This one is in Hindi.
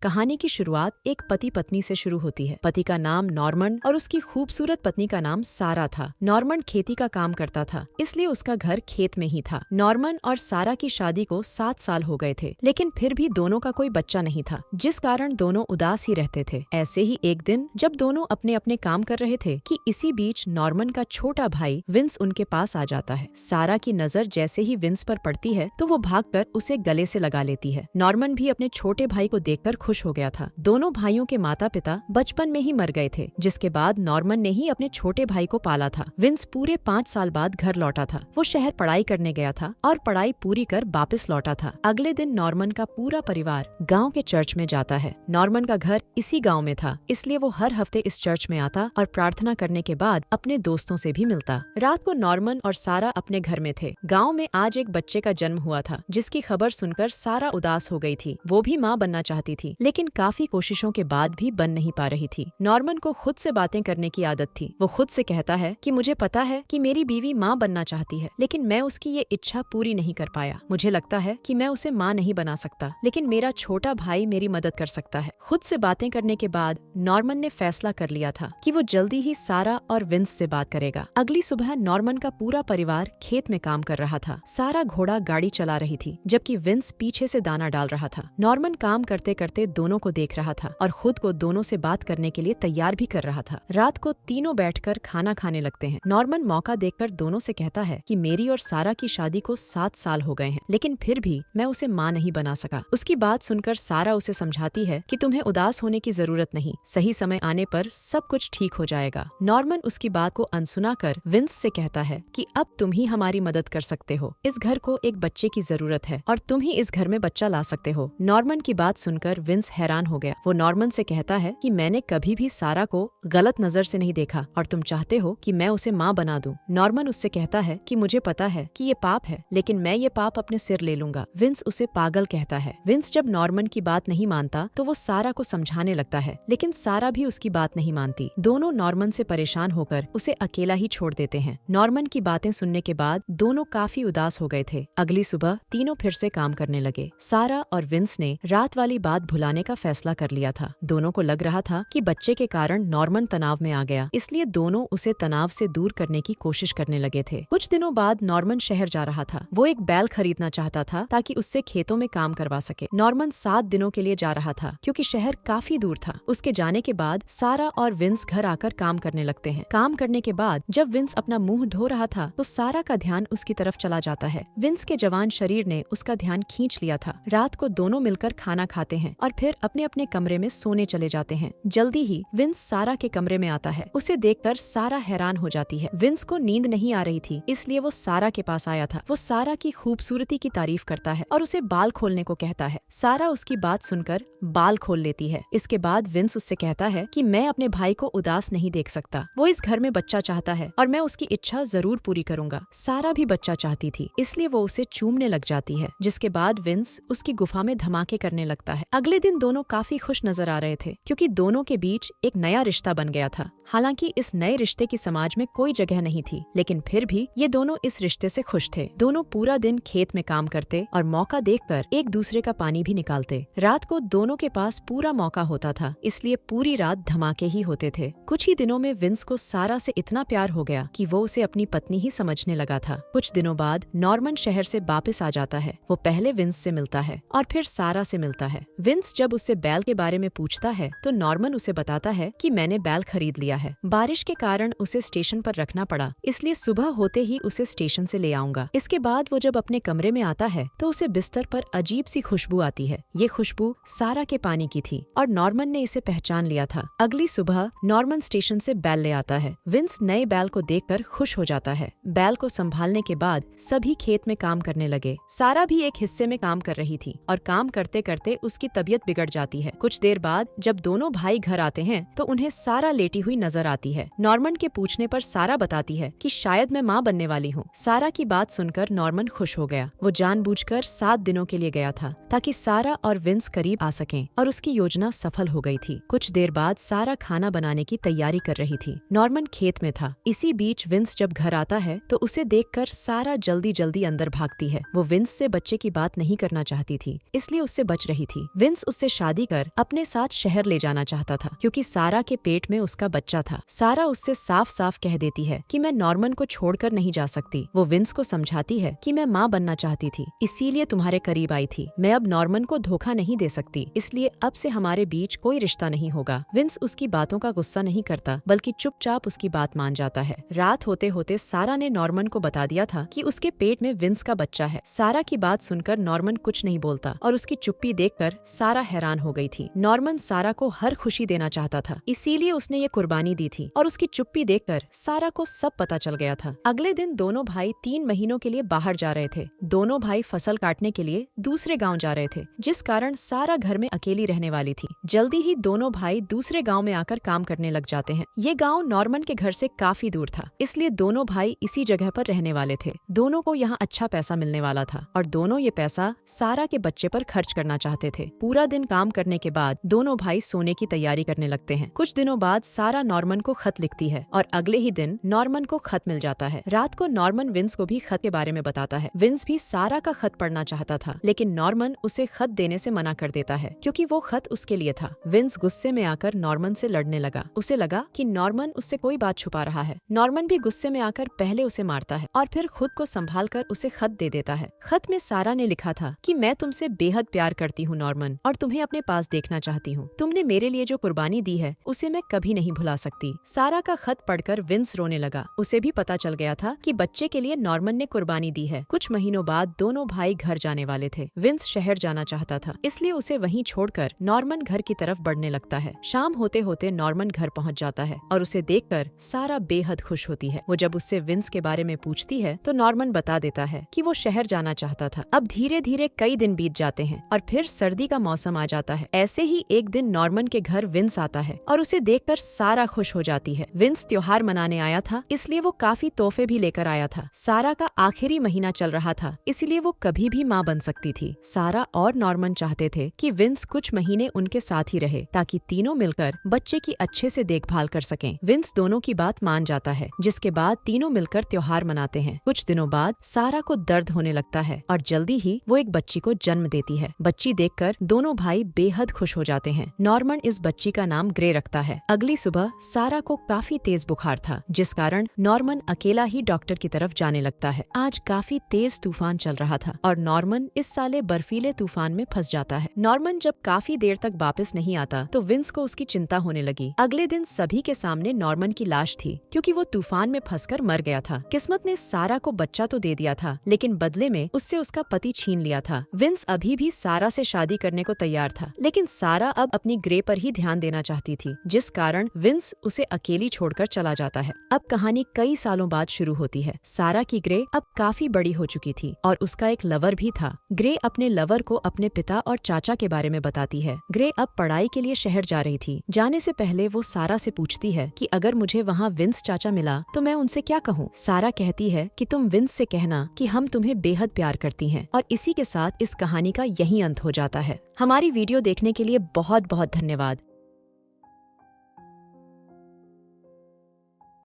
कहानी की शुरुआत एक पति पत्नी से शुरू होती है। पति का नाम नॉर्मन और उसकी खूबसूरत पत्नी का नाम सारा था। नॉर्मन खेती का काम करता था, इसलिए उसका घर खेत में ही था। नॉर्मन और सारा की शादी को 7 साल हो गए थे, लेकिन फिर भी दोनों का कोई बच्चा नहीं था, जिस कारण दोनों उदास ही रहते थे। ऐसे ही एक दिन जब दोनों अपने अपने काम कर रहे थे कि इसी बीच नॉर्मन का छोटा भाई विंस उनके पास आ जाता है। सारा की नजर जैसे ही विंस पर पड़ती है तो वो भागकर उसे गले से लगा लेती है। नॉर्मन भी अपने छोटे भाई को देखकर खुश हो गया था। दोनों भाइयों के माता पिता बचपन में ही मर गए थे, जिसके बाद नॉर्मन ने ही अपने छोटे भाई को पाला था। विंस पूरे 5 साल बाद घर लौटा था। वो शहर पढ़ाई करने गया था और पढ़ाई पूरी कर वापस लौटा था। अगले दिन नॉर्मन का पूरा परिवार गांव के चर्च में जाता है। नॉर्मन का घर इसी गांव में था, इसलिए वो हर हफ्ते इस चर्च में आता और प्रार्थना करने के बाद अपने दोस्तों से भी मिलता। रात को नॉर्मन और सारा अपने घर में थे। गाँव में आज एक बच्चे का जन्म हुआ था, जिसकी खबर सुनकर सारा उदास हो गई थी। वो भी माँ बनना चाहती थी, लेकिन काफी कोशिशों के बाद भी बन नहीं पा रही थी। नॉर्मन को खुद से बातें करने की आदत थी। वो खुद से कहता है कि मुझे पता है कि मेरी बीवी माँ बनना चाहती है, लेकिन मैं उसकी ये इच्छा पूरी नहीं कर पाया। मुझे लगता है कि मैं उसे माँ नहीं बना सकता, लेकिन मेरा छोटा भाई मेरी मदद कर सकता है। खुद से बातें करने के बाद नॉर्मन ने फैसला कर लिया था कि वो जल्दी ही सारा और विंस से बात करेगा। अगली सुबह नॉर्मन का पूरा परिवार खेत में काम कर रहा था। सारा घोड़ा गाड़ी चला रही थी, जबकि विंस पीछे से दाना डाल रहा था। नॉर्मन काम करते करते दोनों को देख रहा था और खुद को दोनों से बात करने के लिए तैयार भी कर रहा था। रात को तीनों बैठकर खाना खाने लगते हैं। नॉर्मन मौका देखकर दोनों से कहता है कि मेरी और सारा की शादी को 7 साल हो गए हैं, लेकिन फिर भी मैं उसे माँ नहीं बना सका। उसकी बात सुनकर सारा उसे समझाती है कि तुम्हें उदास होने की जरूरत नहीं, सही समय आने पर सब कुछ ठीक हो जाएगा। नॉर्मन उसकी बात को अनसुना कर विंस से कहता है कि अब तुम ही हमारी मदद कर सकते हो। इस घर को एक बच्चे की जरूरत है और तुम ही इस घर में बच्चा ला सकते हो। नॉर्मन की बात सुनकर विंस हैरान हो गया। वो नॉर्मन से कहता है कि मैंने कभी भी सारा को गलत नजर से नहीं देखा और तुम चाहते हो कि मैं उसे माँ बना दूं। नॉर्मन उससे कहता है कि मुझे पता है कि ये पाप है, लेकिन मैं ये पाप अपने सिर ले लूंगा। विंस उसे पागल कहता है। विंस जब नॉर्मन की बात नहीं मानता तो वो सारा को समझाने लगता है, लेकिन सारा भी उसकी बात नहीं मानती। दोनों नॉर्मन से परेशान होकर उसे अकेला ही छोड़ देते हैं। नॉर्मन की बातें सुनने के बाद दोनों काफी उदास हो गए थे। अगली सुबह तीनों फिर से काम करने लगे। सारा और विंस ने रात वाली बात भुलाने का फैसला कर लिया था। दोनों को लग रहा था कि बच्चे के कारण नॉर्मन तनाव में आ गया, इसलिए दोनों उसे तनाव से दूर करने की कोशिश करने लगे थे। कुछ दिनों बाद नॉर्मन शहर जा रहा था। वो एक बैल खरीदना चाहता था ताकि उससे खेतों में काम करवा सके। नॉर्मन 7 दिनों के लिए जा रहा था, क्योंकि शहर काफी दूर था। उसके जाने के बाद सारा और विंस घर आकर काम करने लगते हैं। काम करने के बाद जब विंस अपना मुंह धो रहा था तो सारा का ध्यान उसकी तरफ चला जाता है। विंस के जवान शरीर ने उसका ध्यान खींच लिया था। रात को दोनों मिलकर खाना खाते हैं और फिर अपने अपने कमरे में सोने चले जाते हैं। जल्दी ही विंस सारा के कमरे में आता है। उसे देखकर सारा हैरान हो जाती है। विंस को नींद नहीं आ रही थी, इसलिए वो सारा के पास आया था। वो सारा की खूबसूरती की तारीफ करता है और उसे बाल खोलने को कहता है। सारा उसकी बात सुनकर बाल खोल लेती है। इसके बाद विंस उससे कहता है कि मैं अपने भाई को उदास नहीं देख सकता। वो इस घर में बच्चा चाहता है और मैं उसकी इच्छा जरूर पूरी करूंगा। सारा भी बच्चा चाहती थी, इसलिए वो उसे चूमने लग जाती है, जिसके बाद विंस उसकी गुफा में धमाके करने लगता है। अगले दिन दोनों काफी खुश नजर आ रहे थे, क्योंकि दोनों के बीच एक नया रिश्ता बन गया था। हालांकि इस नए रिश्ते की समाज में कोई जगह नहीं थी, लेकिन फिर भी ये दोनों इस रिश्ते से खुश थे। दोनों पूरा दिन खेत में काम करते और मौका देखकर एक दूसरे का पानी भी निकालते। रात को दोनों के पास पूरा मौका होता था, इसलिए पूरी रात धमाके ही होते थे। कुछ ही दिनों में विंस को सारा से इतना प्यार हो गया कि वो उसे अपनी पत्नी ही समझने लगा था। कुछ दिनों बाद नॉर्मन शहर से वापस आ जाता है। वो पहले विंस से मिलता है और फिर सारा से मिलता है। विंस जब उससे बैल के बारे में पूछता है तो नॉर्मन उसे बताता है कि मैंने बैल खरीद लिया है। बारिश के कारण उसे स्टेशन पर रखना पड़ा, इसलिए सुबह होते ही उसे स्टेशन से ले आऊंगा। इसके बाद वो जब अपने कमरे में आता है तो उसे बिस्तर पर अजीब सी खुशबू आती है। ये खुशबू सारा के पानी की थी और नॉर्मन ने इसे पहचान लिया था। अगली सुबह नॉर्मन स्टेशन से बैल ले आता है। विंस नए बैल को देखकर खुश हो जाता है। बैल को संभालने के बाद सभी खेत में काम करने लगे। सारा भी एक हिस्से में काम कर रही थी और काम करते करते उसकी तबीयत बिगड़ जाती है। कुछ देर बाद जब दोनों भाई घर आते हैं तो उन्हें सारा लेटी हुई नजर आती है। नॉर्मन के पूछने पर सारा बताती है कि शायद मैं माँ बनने वाली हूँ। सारा की बात सुनकर नॉर्मन खुश हो गया। वो जानबूझकर 7 दिनों के लिए गया था ताकि सारा और विंस करीब आ सकें, और उसकी योजना सफल हो गई थी। कुछ देर बाद सारा खाना बनाने की तैयारी कर रही थी। नॉर्मन खेत में था। इसी बीच विंस जब घर आता है तो उसे देखकर सारा जल्दी जल्दी अंदर भागती है। वो विंस से बच्चे की बात नहीं करना चाहती थी, इसलिए उससे बच रही थी। विंस उससे शादी कर अपने साथ शहर ले जाना चाहता था क्योंकि सारा के पेट में उसका बच्चा था। सारा उससे साफ साफ कह देती है कि मैं नॉर्मन को छोड़कर नहीं जा सकती। वो विंस को समझाती है कि मैं माँ बनना चाहती थी, इसीलिए तुम्हारे करीब आई थी। मैं अब नॉर्मन को धोखा नहीं दे सकती, इसलिए अब से हमारे बीच कोई रिश्ता नहीं होगा। विंस उसकी बातों का गुस्सा नहीं करता, बल्कि चुपचाप उसकी बात मान जाता है। रात होते होते सारा ने नॉर्मन को बता दिया था कि उसके पेट में विंस का बच्चा है। सारा की बात सुनकर नॉर्मन कुछ नहीं बोलता, और उसकी चुप्पी देखकर सारा हैरान हो गई थी। नॉर्मन सारा को हर खुशी देना चाहता था, इसीलिए उसने ये कुर्बानी दी थी, और उसकी चुप्पी देखकर सारा को सब पता चल गया था। अगले दिन दोनों भाई 3 महीनों के लिए बाहर जा रहे थे। दोनों भाई फसल काटने के लिए दूसरे गाँव जा रहे थे, जिस कारण सारा घर में अकेली रहने वाली थी। जल्दी ही दोनों भाई दूसरे गाँव में आकर काम करने लग जाते हैं। ये गाँव नॉर्मन के घर से काफी दूर था, इसलिए दोनों भाई इसी जगह पर रहने वाले थे। दोनों को यहाँ अच्छा पैसा मिलने वाला था, और दोनों ये पैसा सारा के बच्चे पर खर्च करना चाहते थे। पूरा दिन काम करने के बाद दोनों भाई सोने की तैयारी करने लगते हैं। कुछ दिनों बाद सारा नॉर्मन को खत लिखती है, और अगले ही दिन नॉर्मन को खत मिल जाता है। रात को नॉर्मन विंस को भी खत के बारे में बताता है। विंस भी सारा का खत पढ़ना चाहता था, लेकिन नॉर्मन उसे खत देने से मना कर देता है क्योंकि वो खत उसके लिए था। विंस गुस्से में आकर नॉर्मन से लड़ने लगा। उसे लगा कि नॉर्मन उससे कोई बात छुपा रहा है। नॉर्मन भी गुस्से में आकर पहले उसे मारता है और फिर खुद को संभाल कर उसे खत दे देता है। खत में सारा ने लिखा था कि मैं तुमसे बेहद प्यार करती हूँ नॉर्मन, और तुम्हें अपने पास देखना चाहती हूँ। तुमने मेरे लिए जो कुर्बानी दी है उसे मैं कभी नहीं भुला सकती। सारा का खत पढ़कर विंस रोने लगा। उसे भी पता चल गया था कि बच्चे के लिए नॉर्मन ने कुर्बानी दी है। कुछ महीनों बाद दोनों भाई घर जाने वाले थे। विंस शहर जाना चाहता था, इसलिए उसे वहीं छोड़कर नॉर्मन घर की तरफ बढ़ने लगता है। शाम होते होते नॉर्मन घर पहुंच जाता है, और उसे देखकर सारा बेहद खुश होती है। वो जब उससे विंस के बारे में पूछती है तो नॉर्मन बता देता है कि वो शहर जाना चाहता था। अब धीरे धीरे कई दिन बीत जाते हैं और फिर सर्दी का मौसम आ जाता है। ऐसे ही एक दिन नॉर्मन के घर विंस आता है, और उसे देखकर सारा खुश हो जाती है। विंस त्योहार मनाने आया था, इसलिए वो काफी तोहफे भी लेकर आया था। सारा का आखिरी महीना चल रहा था, इसलिए वो कभी भी माँ बन सकती थी। सारा और नॉर्मन चाहते थे कि विंस कुछ महीने उनके साथ ही रहे, ताकि तीनों मिलकर बच्चे की अच्छे से देखभाल कर सकें। विंस दोनों की बात मान जाता है, जिसके बाद तीनों मिलकर त्योहार मनाते हैं। कुछ दिनों बाद सारा को दर्द होने लगता है, और जल्दी ही वो एक बच्ची को जन्म देती है। बच्ची देखकर दोनों भाई बेहद खुश हो जाते हैं। नॉर्मन इस बच्ची का नाम ग्रे रखता है। अगली सुबह सारा को काफी तेज बुखार था, जिस कारण नॉर्मन अकेला ही डॉक्टर की तरफ जाने लगता है। आज काफी तेज तूफान चल रहा था, और नॉर्मन इस साले बर्फीले तूफान में फंस जाता है। नॉर्मन जब काफी देर तक वापस नहीं आता तो विंस को उसकी चिंता होने लगी। अगले दिन सभी के सामने नॉर्मन की लाश थी, क्योंकि वो तूफान में फंसकर मर गया था। किस्मत ने सारा को बच्चा तो दे दिया था, लेकिन बदले में उससे उसका पति छीन लिया था। विंस अभी भी सारा से शादी करने को तैयार था, लेकिन सारा अब अपनी ग्रे पर ही ध्यान देना चाहती थी, जिस कारण विंस उसे अकेली छोड़कर चला जाता है। अब कहानी कई सालों बाद शुरू होती है। सारा की ग्रे अब काफी बड़ी हो चुकी थी, और उसका एक लवर भी था। ग्रे अपने लवर को अपने पिता और चाचा के बारे में बताती है। ग्रे अब पढ़ाई के लिए शहर जा रही थी। जाने से पहले वो सारा से पूछती है कि अगर मुझे वहाँ विंस चाचा मिला तो मैं उनसे क्या कहूँ। सारा कहती है कि तुम विंस से कहना कि हम तुम्हें बेहद प्यार करती हैं। और इसी के साथ इस कहानी का यही अंत हो जाता है। हमारी वीडियो देखने के लिए बहुत बहुत धन्यवाद।